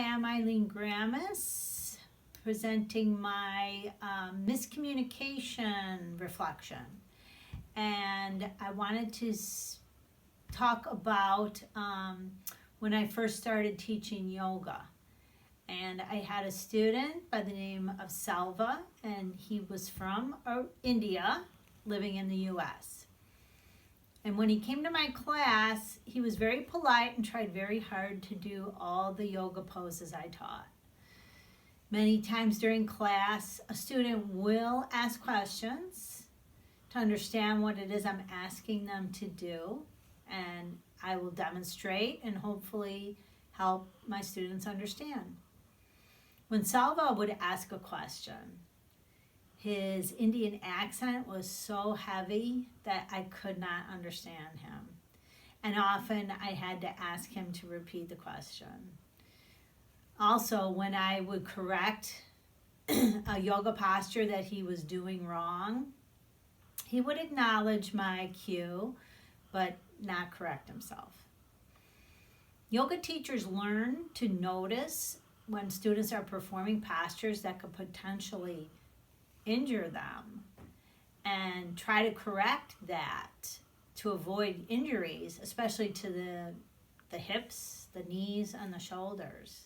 I'm Eileen Grammis, presenting my miscommunication reflection. And I wanted to talk about when I first started teaching yoga. And I had a student by the name of Salva, and he was from India, living in the US. And when he came to my class, he was very polite and tried very hard to do all the yoga poses I taught. Many times during class, a student will ask questions to understand what it is I'm asking them to do, and I will demonstrate and hopefully help my students understand. When Salva would ask a question, his Indian accent was so heavy that I could not understand him. And often I had to ask him to repeat the question. Also, when I would correct a yoga posture that he was doing wrong, he would acknowledge my cue, but not correct himself. Yoga teachers learn to notice when students are performing postures that could potentially injure them and try to correct that to avoid injuries, especially to the hips, the knees, and the shoulders.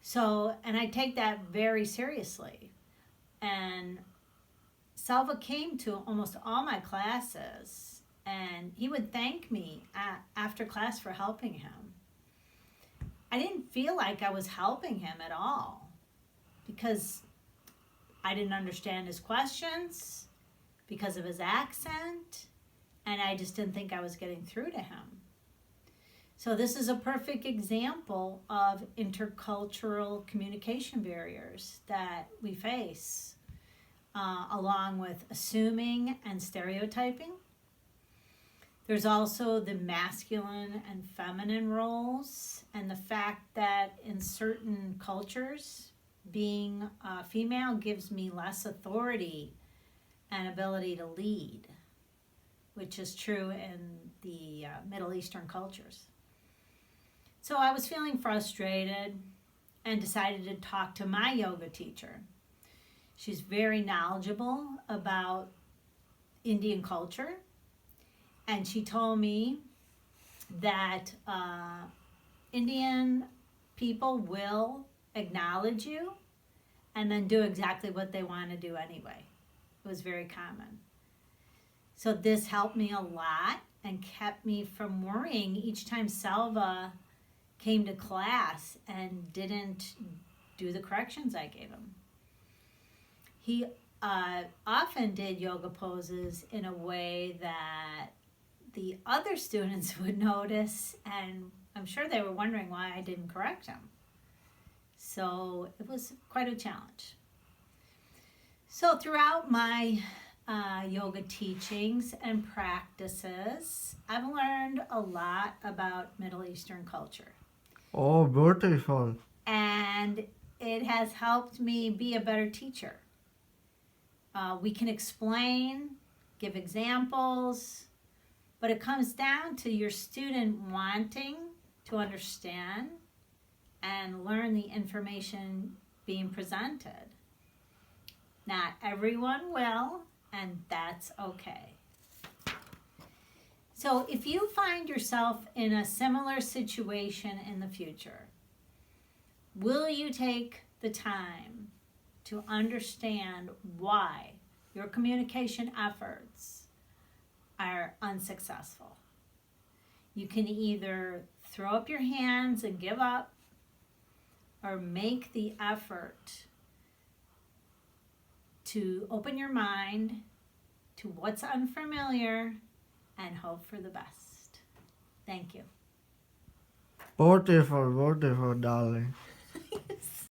So, and I take that very seriously. And Salva came to almost all my classes, and he would thank me after class for helping him. I didn't feel like I was helping him at all because I didn't understand his questions because of his accent, and I just didn't think I was getting through to him. So this is a perfect example of intercultural communication barriers that we face, along with assuming and stereotyping. There's also the masculine and feminine roles, and the fact that in certain cultures, being female gives me less authority and ability to lead, which is true in the Middle Eastern cultures. So I was feeling frustrated and decided to talk to my yoga teacher. She's very knowledgeable about Indian culture, and she told me that Indian people will acknowledge you and then do exactly what they want to do anyway. It was very common. So this helped me a lot and kept me from worrying each time Salva came to class and didn't do the corrections I gave him. He often did yoga poses in a way that the other students would notice, and I'm sure they were wondering why I didn't correct him. So it was quite a challenge. So throughout my yoga teachings and practices, I've learned a lot about Middle Eastern culture. Oh, beautiful. And it has helped me be a better teacher. We can explain, give examples, but it comes down to your student wanting to understand and learn the information being presented. Not everyone will, and that's okay. So if you find yourself in a similar situation in the future, will you take the time to understand why your communication efforts are unsuccessful? You can either throw up your hands and give up, or make the effort to open your mind to what's unfamiliar and hope for the best. Thank you. Beautiful, beautiful, darling.